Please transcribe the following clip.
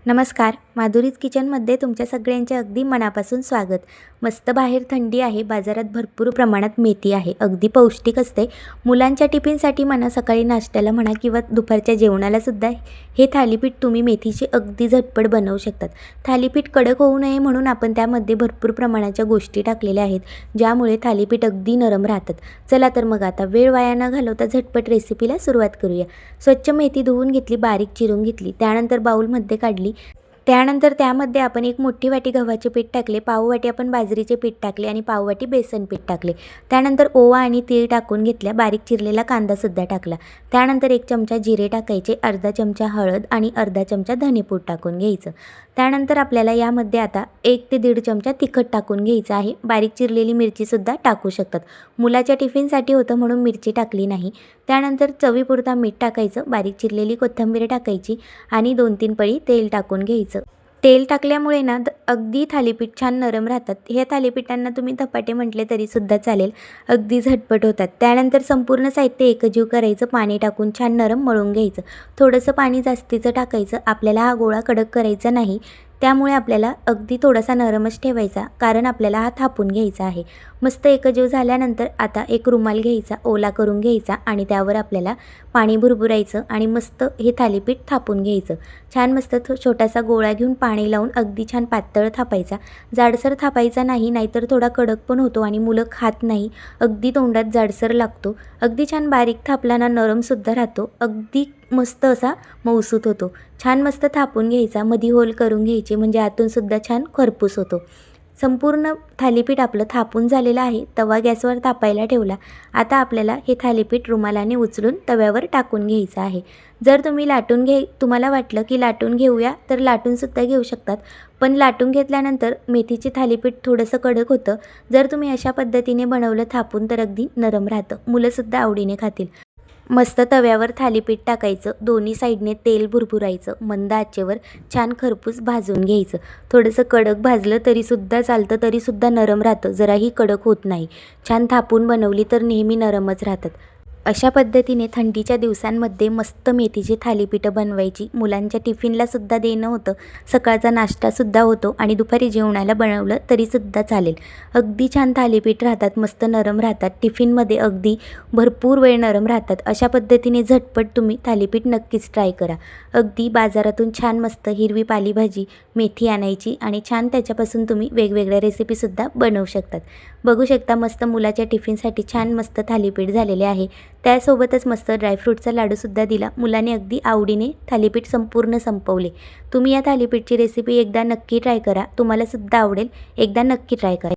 नमस्कार, माधुरीज किचनमध्ये तुमच्या सगळ्यांचे अगदी मनापासून स्वागत. मस्त बाहेर थंडी आहे, बाजारात भरपूर प्रमाणात मेथी आहे, अगदी पौष्टिक असते. मुलांच्या टिफिनसाठी म्हणा, सकाळी नाश्त्याला म्हणा किंवा दुपारच्या जेवणालासुद्धा हे थालीपीठ तुम्ही मेथीची अगदी झटपट बनवू शकतात. थालीपीठ कडक होऊ नये म्हणून आपण त्यामध्ये भरपूर प्रमाणाच्या गोष्टी टाकलेल्या आहेत, ज्यामुळे थालीपीठ अगदी नरम राहतात. चला तर मग आता वेळ वाया न घालवता झटपट रेसिपीला सुरुवात करूया. स्वच्छ मेथी धुवून घेतली, बारीक चिरून घेतली, त्यानंतर बाउलमध्ये काढली. त्यानंतर त्यामध्ये आपण एक मोठी वाटी गव्हाचे पीठ टाकले, पाव वाटी आपण बाजरीचे पीठ टाकले आणि पाव वाटी बेसन पीठ टाकले. त्यानंतर ओवा आणि तीळ टाकून घेतल्या, बारीक चिरलेला कांदासुद्धा टाकला. त्यानंतर 1 चमचा जिरे टाकायचे, अर्धा चमचा हळद आणि अर्धा चमचा धनेपूड टाकून घ्यायचं. त्यानंतर आपल्याला यामध्ये आता 1 ते 1.5 चमचा तिखट टाकून घ्यायचं आहे. बारीक चिरलेली मिरचीसुद्धा टाकू शकतात. मुलाच्या टिफिनसाठी होतं म्हणून मिरची टाकली नाही. त्यानंतर चवीपुरता मीठ टाकायचं, बारीक चिरलेली कोथिंबीर टाकायची आणि 2-3 पळी तेल टाकून घ्यायचं. तेल टाकल्यामुळे ना अगदी थालीपीठ छान नरम राहतात. हे थालीपीठांना तुम्ही धपाटे म्हटले तरीसुद्धा चालेल, अगदी झटपट होतात. त्यानंतर संपूर्ण साहित्य एकजीव करायचं, पाणी टाकून छान नरम मळून घ्यायचं. थोडंसं पाणी जास्तीचं टाकायचं, आपल्याला हा गोळा कडक करायचा नाही, त्यामुळे आपल्याला अगदी थोडासा नरमच ठेवायचा, कारण आपल्याला हा थापून घ्यायचा आहे. मस्त एकजीव झाल्यानंतर आता एक रुमाल घ्यायचा, ओला करून घ्यायचा आणि त्यावर आपल्याला पाणी भुरभुरायचं आणि मस्त हे थालीपीठ थापून घ्यायचं. छान मस्त छोटासा गोळा घेऊन पाणी लावून अगदी छान पातळ थापायचा. जाडसर थापायचा नाही, नाहीतर थोडा कडक पण होतो आणि मुलं खात नाही, अगदी तोंडात जाडसर लागतो. अगदी छान बारीक थापलाना नरमसुद्धा राहतो, अगदी मस्त असा मऊसूत होतो. छान मस्त थापून घ्यायचा, मधी होल करून घ्यायचे, म्हणजे आतूनसुद्धा छान खरपूस होतो. संपूर्ण थालीपीठ आपलं थापून झालेलं आहे. तवा गॅसवर तापायला ठेवला. आता आपल्याला हे थालीपीठ रुमालाने उचलून तव्यावर टाकून घ्यायचं आहे. जर तुम्ही तुम्हाला वाटलं की लाटून घेऊया तर लाटूनसुद्धा घेऊ शकतात, पण लाटून घेतल्यानंतर मेथीचे थालीपीठ थोडंसं कडक होतं. जर तुम्ही अशा पद्धतीने बनवलं थापून तर अगदी नरम राहतं, मुलंसुद्धा आवडीने खातील. मस्त तव्यावर थालीपीठ टाकायचं, दोन्ही साईडने तेल भुरभुरायचं, मंद आचेवर छान खरपूस भाजून घ्यायचं. थोडंसं कडक भाजलं तरीसुद्धा चालतं, तरीसुद्धा नरम राहतं, जराही कडक होत नाही. छान थापून बनवली तर नेहमी नरमच राहतात. अशा पद्धतीने थंडीच्या दिवसांमध्ये मस्त मेथीची थालीपीठं बनवायची, मुलांच्या टिफिनलासुद्धा देणं होतं, सकाळचा नाश्तासुद्धा होतो आणि दुपारी जेवणाला बनवलं तरीसुद्धा चालेल. अगदी छान थालीपीठ राहतात, मस्त नरम राहतात, टिफिनमध्ये अगदी भरपूर वेळ नरम राहतात. अशा पद्धतीने झटपट तुम्ही थालीपीठ नक्कीच ट्राय करा. अगदी बाजारातून छान मस्त हिरवी पालेभाजी मेथी आणायची आणि छान त्याच्यापासून तुम्ही वेगवेगळ्या रेसिपीसुद्धा बनवू शकतात. बघू शकता मस्त मुलाच्या टिफिनसाठी छान मस्त थालीपीठ झालेले आहे. त्यासोबतच मस्त ड्रायफ्रूटचा लाडूसुद्धा दिला. मुलाने अगदी आवडीने थालीपीठ संपूर्ण संपवले. तुम्ही या थालीपीठची रेसिपी एकदा नक्की ट्राय करा, तुम्हालासुद्धा आवडेल. एकदा नक्की ट्राय करा.